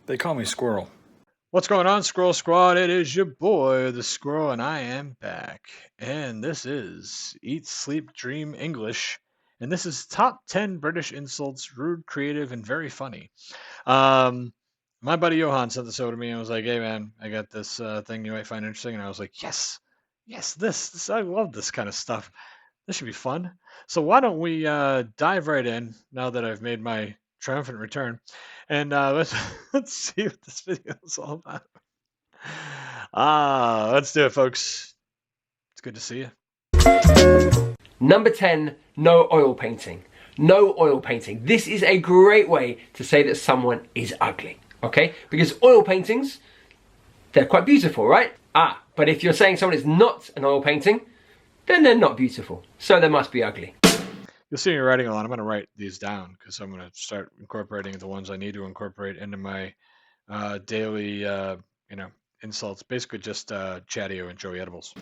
They call me Squirrel. What's going on, Squirrel Squad? It is your boy, the Squirrel, and I am back. And this is Eat, Sleep, Dream English. And this is top 10 British insults, rude, creative, and very funny. Um, my buddy Johan sent this over to me and was like, hey, man, I got this thing you might find interesting. And I was like, yes, this, I love this kind of stuff. This should be fun. So why don't we dive right in now that I've made my triumphant return, and let's see what this video is all about. Let's do it, folks. It's good to see you. Number 10, no oil painting. No oil painting. This is a great way to say that someone is ugly, okay? Because oil paintings, they're quite beautiful, right? But if you're saying someone is not an oil painting, then they're not beautiful. So they must be ugly. You'll see me writing a lot. I'm going to write these down because I'm going to start incorporating the ones I need to incorporate into my daily, insults. Basically just Chatio and Joey Edibles.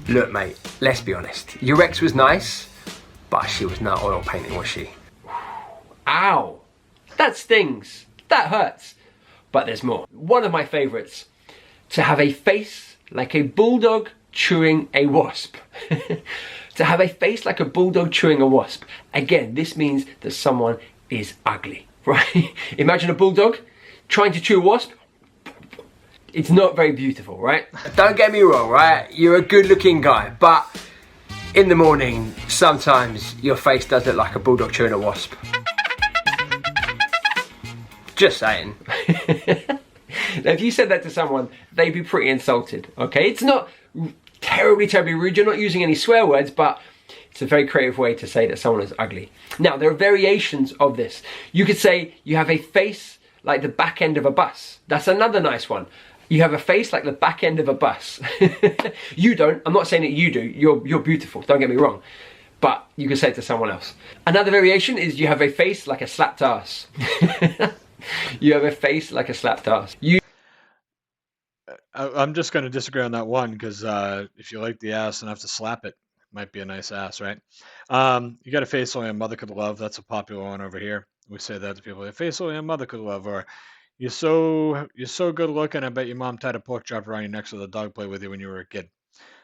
Look, mate, let's be honest. Your ex was nice, but she was not oil painting, was she? Ow! That stings. That hurts. But there's more. One of my favourites. To have a face like a bulldog chewing a wasp. To have a face like a bulldog chewing a wasp. Again, this means that someone is ugly, right? Imagine a bulldog trying to chew a wasp. It's not very beautiful, right? Don't get me wrong, right? You're a good looking guy, but in the morning, sometimes your face does look like a bulldog chewing a wasp. Just saying. Now, if you said that to someone, they'd be pretty insulted, okay? It's not terribly rude. You're not using any swear words, but it's a very creative way to say that someone is ugly. Now, there are variations of this. You could say you have a face like the back end of a bus. That's another nice one. You have a face like the back end of a bus. You don't. I'm not saying that you do. You're beautiful. Don't get me wrong. But you can say it to someone else. Another variation is you have a face like a slapped ass. You have a face like a slapped ass. I'm just going to disagree on that one because if you like the ass enough to slap it, might be a nice ass, right? You got a face only a mother could love. That's a popular one over here. We say that to people. A face only a mother could love, or you're so good looking. I bet your mom tied a pork chop around your neck so the dog played with you when you were a kid.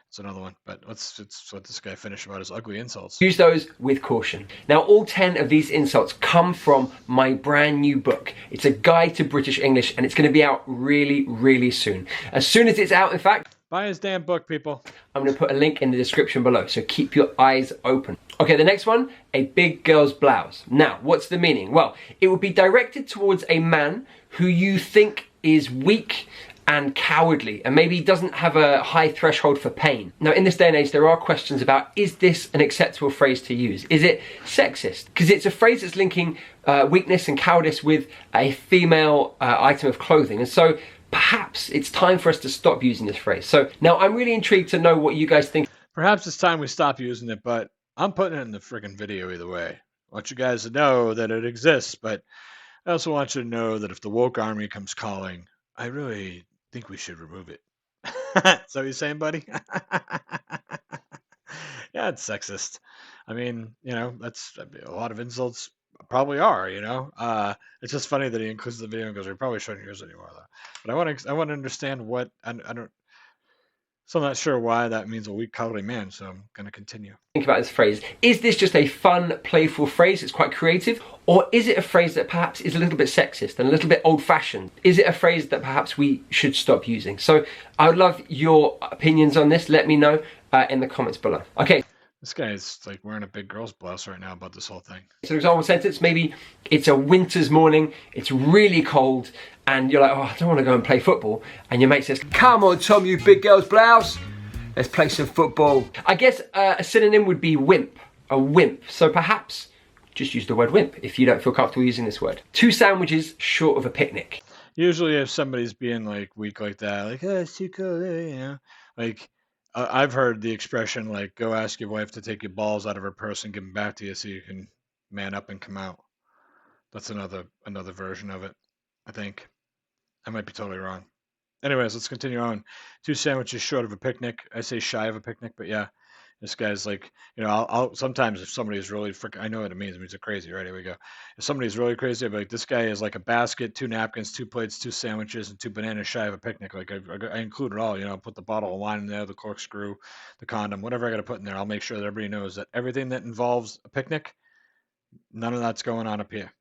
It's another one, but let's let this guy finish about his ugly insults. Use those with caution. Now, all 10 of these insults come from my brand new book. It's a guide to British English, and it's going to be out really, really soon. As soon as it's out, in fact, buy his damn book, people. I'm going to put a link in the description below, so keep your eyes open. Okay, the next one, a big girl's blouse. Now, what's the meaning? Well, it would be directed towards a man who you think is weak and cowardly, and maybe doesn't have a high threshold for pain. Now, in this day and age, there are questions about, is this an acceptable phrase to use? Is it sexist? Because it's a phrase that's linking weakness and cowardice with a female item of clothing. And so perhaps it's time for us to stop using this phrase. So now I'm really intrigued to know what you guys think. Perhaps it's time we stop using it, but I'm putting it in the friggin' video either way. I want you guys to know that it exists, but I also want you to know that if the woke army comes calling, I really think we should remove it. So you're saying, buddy? Yeah, it's sexist. I mean, that's a lot of insults probably are, it's just funny that he includes the video and goes, we probably shouldn't use it anymore though. But I want to understand what, I don't, so I'm not sure why that means a weak cuddly man, so I'm going to continue. Think about this phrase. Is this just a fun, playful phrase? It's quite creative. Or is it a phrase that perhaps is a little bit sexist and a little bit old-fashioned? Is it a phrase that perhaps we should stop using? So I would love your opinions on this. Let me know in the comments below. Okay. This guy is like wearing a big girl's blouse right now about this whole thing. So example sentence, maybe it's a winter's morning, it's really cold, and you're like, oh, I don't want to go and play football. And your mate says, come on, Tom, you big girl's blouse. Let's play some football. I guess a synonym would be wimp, a wimp. So perhaps just use the word wimp if you don't feel comfortable using this word. 2 sandwiches short of a picnic. Usually if somebody's being like weak like that, like, oh, it's too cold, like, I've heard the expression like, go ask your wife to take your balls out of her purse and give them back to you so you can man up and come out. That's another version of it, I think. I might be totally wrong. Anyways, let's continue on. 2 sandwiches short of a picnic. I say shy of a picnic, but yeah. This guy's like, I'll sometimes if somebody's really I know what it means. It means they're crazy, right? Here we go. If somebody's really crazy, I'll be like, this guy is like a basket, two napkins, two plates, two sandwiches, and two bananas shy of a picnic. Like I include it all. Put the bottle of wine in there, the corkscrew, the condom, whatever I got to put in there. I'll make sure that everybody knows that everything that involves a picnic, none of that's going on up here.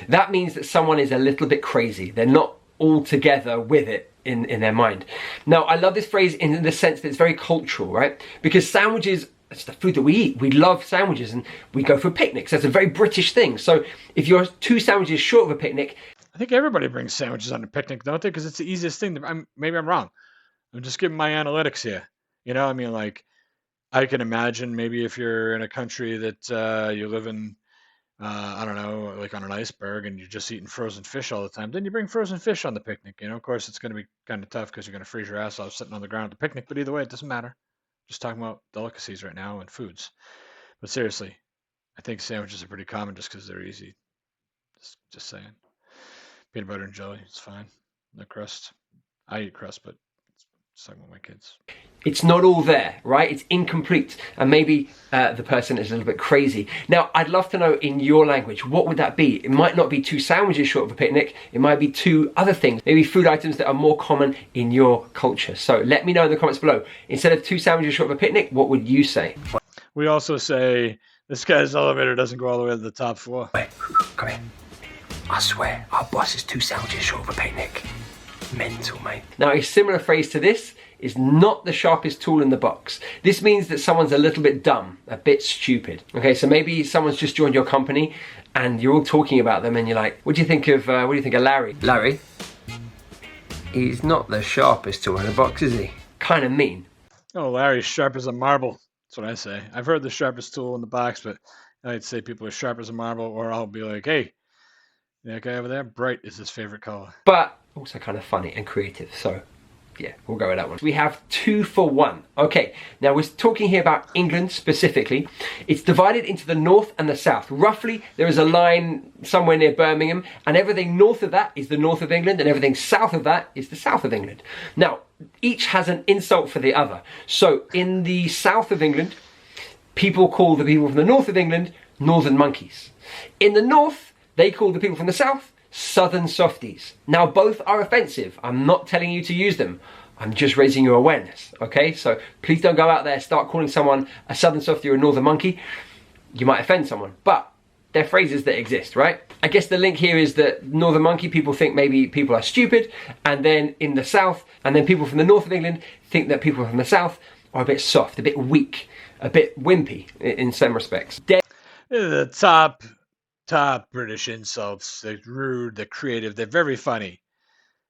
That means that someone is a little bit crazy. They're not all together with it in their mind. Now, I love this phrase in the sense that it's very cultural, right? Because sandwiches, it's the food that we eat. We love sandwiches and we go for picnics. That's a very British thing. So if you're 2 sandwiches short of a picnic... I think everybody brings sandwiches on a picnic, don't they? Because it's the easiest thing. Maybe I'm wrong. I'm just giving my analytics here. I mean, like, I can imagine maybe if you're in a country that you live in, I don't know, like on an iceberg and you're just eating frozen fish all the time, then you bring frozen fish on the picnic. Of course, it's going to be kind of tough because you're going to freeze your ass off sitting on the ground at the picnic. But either way, it doesn't matter. Just talking about delicacies right now and foods. But seriously, I think sandwiches are pretty common just because they're easy. Just saying. Peanut butter and jelly, it's fine. No crust. I eat crust, but it's talking about my kids. It's not all there, right? It's incomplete. And maybe the person is a little bit crazy. Now, I'd love to know in your language, what would that be? It might not be 2 sandwiches short of a picnic. It might be 2 other things. Maybe food items that are more common in your culture. So let me know in the comments below. Instead of 2 sandwiches short of a picnic, what would you say? We also say, this guy's elevator doesn't go all the way to the top floor. Wait, come here. I swear, our boss is 2 sandwiches short of a picnic. Mental, mate. Now, a similar phrase to this is not the sharpest tool in the box. This means that someone's a little bit dumb, a bit stupid. Okay, so maybe someone's just joined your company and you're all talking about them and you're like, what do you think of Larry? Larry? He's not the sharpest tool in the box, is he? Kind of mean. Oh, Larry's sharp as a marble. That's what I say. I've heard the sharpest tool in the box, but I'd say people are sharp as a marble, or I'll be like, hey, that guy over there, bright is his favorite color. But also kind of funny and creative, so yeah, we'll go with that one. We have 2 for 1. Okay, now we're talking here about England specifically. It's divided into the north and the south. Roughly, there is a line somewhere near Birmingham, and everything north of that is the north of England, and everything south of that is the south of England. Now, each has an insult for the other. So, in the south of England, people call the people from the north of England northern monkeys. In the north, they call the people from the south southern softies. Now, both are offensive. I'm not telling you to use them. I'm just raising your awareness, okay? So please don't go out there, start calling someone a southern softie or a northern monkey. You might offend someone, but they're phrases that exist, right? I guess the link here is that northern monkey people think maybe people are stupid, and then in the south, and then people from the north of England think that people from the south are a bit soft, a bit weak, a bit wimpy in some respects. The top British insults. They're rude, they're creative, they're very funny.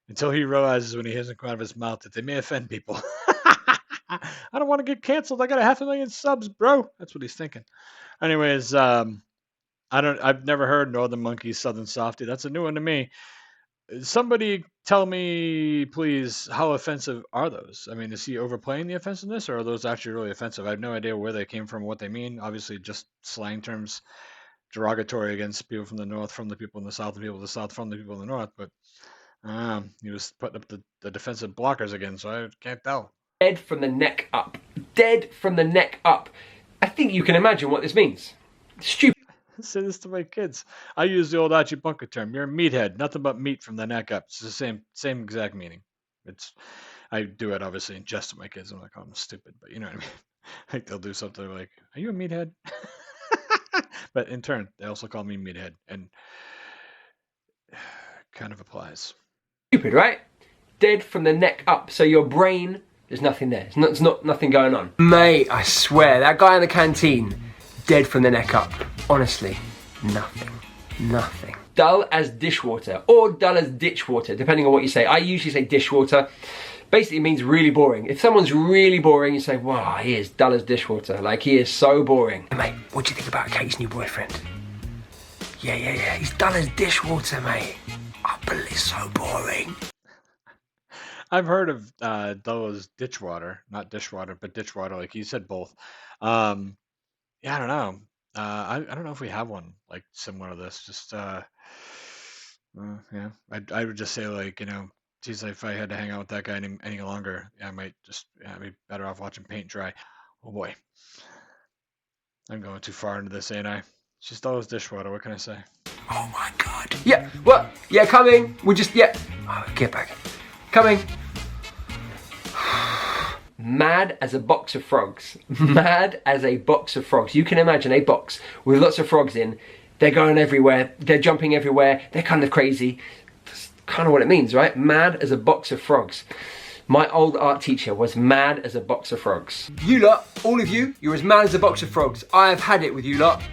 Until he realizes when he hears them come out of his mouth that they may offend people. I don't want to get canceled. I got 500,000 subs, bro. That's what he's thinking. Anyways, I've never heard Northern Monkey, Southern Softy. That's a new one to me. Somebody tell me, please, how offensive are those? I mean, is he overplaying the offensiveness, or are those actually really offensive? I have no idea where they came from, what they mean. Obviously, just slang terms, derogatory against people from the north, from the people in the south, the people in the south, from the people in the north. But he was putting up the defensive blockers again, so I can't tell. Dead from the neck up. Dead from the neck up. I think you can imagine what this means. Stupid. I say this to my kids. I use the old Archie Bunker term. You're a meathead. Nothing but meat from the neck up. It's the same exact meaning. I do it obviously in jest with my kids. I'm like, oh, I'm stupid, but you know what I mean. Like they'll do something like, "Are you a meathead?" But in turn, they also call me meathead, and kind of applies. Stupid, right? Dead from the neck up. So your brain, there's nothing there. There's not nothing going on. Mate, I swear, that guy in the canteen, dead from the neck up. Honestly, nothing. Nothing. Dull as dishwater, or dull as ditchwater, depending on what you say. I usually say dishwater. Basically, it means really boring. If someone's really boring, you say, wow, he is dull as dishwater. Like, he is so boring. Hey, mate, what do you think about Kate's new boyfriend? Yeah. He's dull as dishwater, mate. Oh, but it's so boring. I've heard of dull as ditchwater, not dishwater, but ditchwater. Like you said, both. Yeah, I don't know. I don't know if we have one like similar to this. Just yeah, I would just say like geez, if I had to hang out with that guy any longer, yeah, I might just be better off watching paint dry. Oh boy, I'm going too far into this, ain't I? She stole his dishwater. What can I say? Oh my god. Yeah, what? Yeah, coming. We're just, yeah. Oh, get back. Coming. Mad as a box of frogs. Mad as a box of frogs. You can imagine a box with lots of frogs in. They're going everywhere. They're jumping everywhere. They're kind of crazy. That's kind of what it means, right? Mad as a box of frogs. My old art teacher was mad as a box of frogs. You lot, all of you, you're as mad as a box of frogs. I have had it with you lot.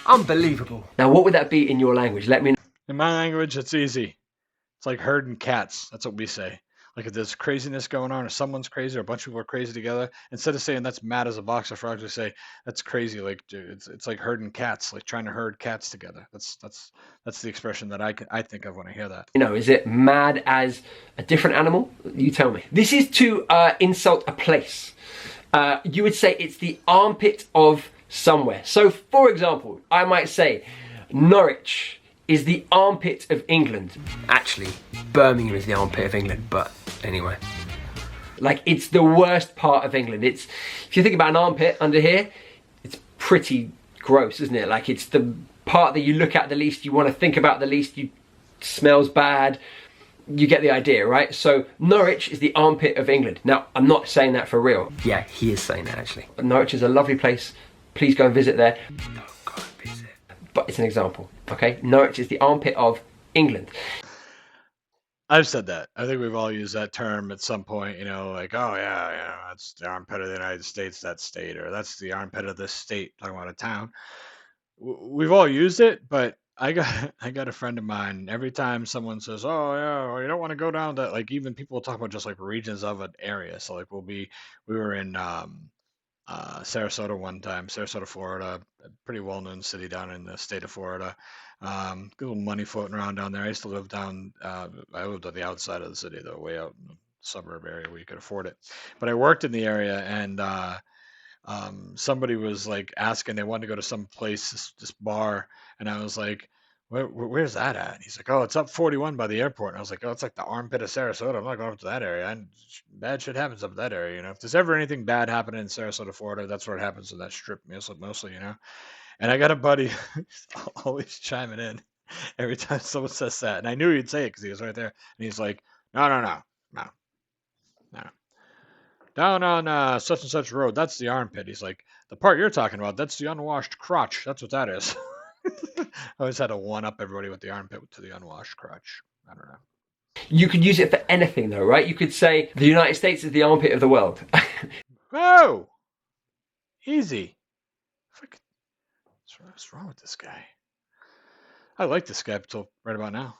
Unbelievable. Now, what would that be in your language? Let me know. In my language, it's easy. It's like herding cats. That's what we say. Like if there's craziness going on, or someone's crazy, or a bunch of people are crazy together, instead of saying that's mad as a box of frogs, we say that's crazy. Like it's like herding cats, like trying to herd cats together. That's the expression that I think of when I hear that. You know, is it mad as a different animal? You tell me. This is to insult a place. You would say it's the armpit of somewhere. So, for example, I might say Norwich is the armpit of England. Actually, Birmingham is the armpit of England, but anyway. Like, it's the worst part of England. It's, if you think about an armpit under here, it's pretty gross, isn't it? Like, it's the part that you look at the least, you want to think about the least, you smells bad. You get the idea, right? So Norwich is the armpit of England. Now, I'm not saying that for real. Yeah, he is saying that actually. Norwich is a lovely place. Please go and visit there. No, go and visit. But it's an example, okay? Norwich is the armpit of England. I've said that. I think we've all used that term at some point, you know, like, oh yeah, that's the armpit of the United States, that state, or that's the armpit of this state, talking about a town. We've all used it, but I got a friend of mine. Every time someone says, "Oh yeah, well, you don't want to go down that," like even people will talk about just like regions of an area. So like we were in Sarasota one time, Sarasota, Florida, a pretty well-known city down in the state of Florida. Good little money floating around down there. I used to live down. I lived on the outside of the city, though, way out in the suburb area where you could afford it. But I worked in the area, and somebody was like asking, they wanted to go to some place, this bar, and I was like, where's that at? And he's like, oh, it's up 41 by the airport. And I was like, oh, it's like the armpit of Sarasota. I'm not going up to that area. And bad shit happens up in that area, you know. If there's ever anything bad happening in Sarasota, Florida, that's where it happens in that strip, mostly, you know. And I got a buddy always chiming in every time someone says that, and I knew he'd say it because he was right there. And he's like, no, no, no, no, no. Down on such and such road, that's the armpit. He's like, the part you're talking about, that's the unwashed crotch. That's what that is. I always had to one up everybody with the armpit to the unwashed crotch. I don't know. You could use it for anything though, right? You could say the United States is the armpit of the world. Whoa! Easy. What's wrong with this guy? I like this guy until right about now.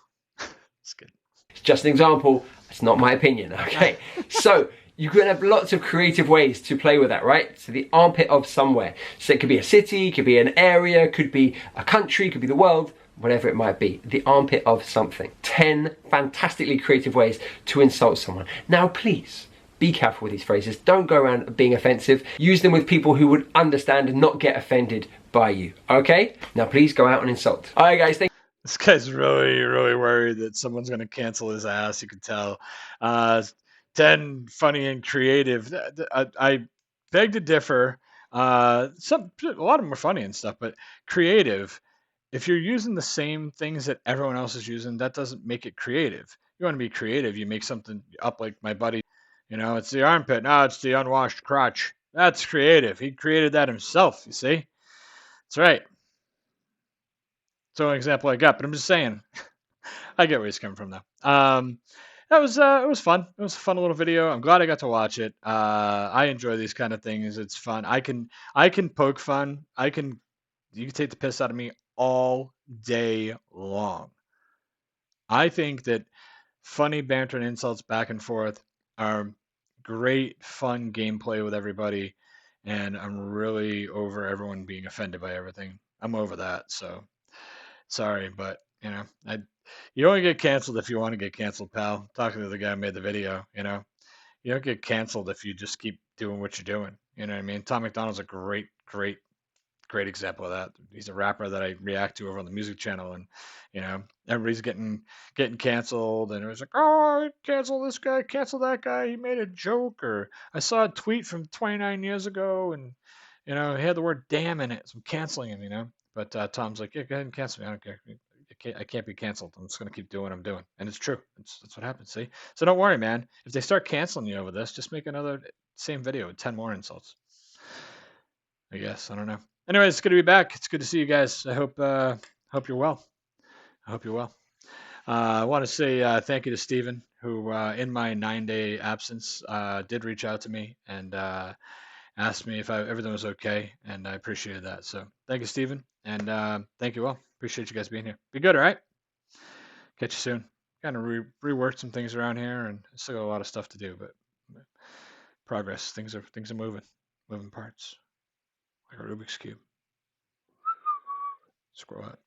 It's good. It's just an example. It's not my opinion, okay? So you could have lots of creative ways to play with that, right? So the armpit of somewhere. So it could be a city, could be an area, could be a country, could be the world, whatever it might be. The armpit of something. 10 fantastically creative ways to insult someone. Now, please, be careful with these phrases. Don't go around being offensive. Use them with people who would understand and not get offended by you, okay? Now, please go out and insult. All right, guys, this guy's really, really worried that someone's going to cancel his ass. You can tell. 10 funny and creative. I beg to differ. A lot of them are funny and stuff, but creative. If you're using the same things that everyone else is using, that doesn't make it creative. You want to be creative. You make something up like my buddy. You know, it's the armpit. No, it's the unwashed crotch. That's creative. He created that himself. You see, that's right. It's the only example I got, but I'm just saying. I get where he's coming from, though. It was fun. It was a fun little video. I'm glad I got to watch it. I enjoy these kind of things. It's fun. I can poke fun. You can take the piss out of me all day long. I think that funny banter and insults back and forth are great, fun gameplay with everybody, and I'm really over everyone being offended by everything. I'm over that, so sorry, but you know, you only get canceled if you want to get canceled, pal. Talking to the guy who made the video, you know, you don't get canceled if you just keep doing what you're doing. You know what I mean? Tom McDonald's a great great example of that. He's a rapper that I react to over on the music channel, and everybody's getting canceled, and it was like, oh, cancel this guy, cancel that guy. He made a joke, or I saw a tweet from 29 years ago, and he had the word damn in it, so I'm canceling him. But Tom's like, yeah, go ahead and cancel me. I don't care. I can't be canceled. I'm just gonna keep doing what I'm doing, and it's true. That's what happens. See, so don't worry, man. If they start canceling you over this, just make another same video with 10 more insults. I guess I don't know. Anyways, it's good to be back. It's good to see you guys. I hope you're well. I hope you're well. I want to say thank you to Steven, who in my 9-day absence did reach out to me and asked me if everything was okay, and I appreciated that. So thank you, Steven, and thank you all. Appreciate you guys being here. Be good, all right? Catch you soon. Kind of reworked some things around here, and still got a lot of stuff to do, but progress. Things are moving parts like a Rubik's cube. Squirrel Hot.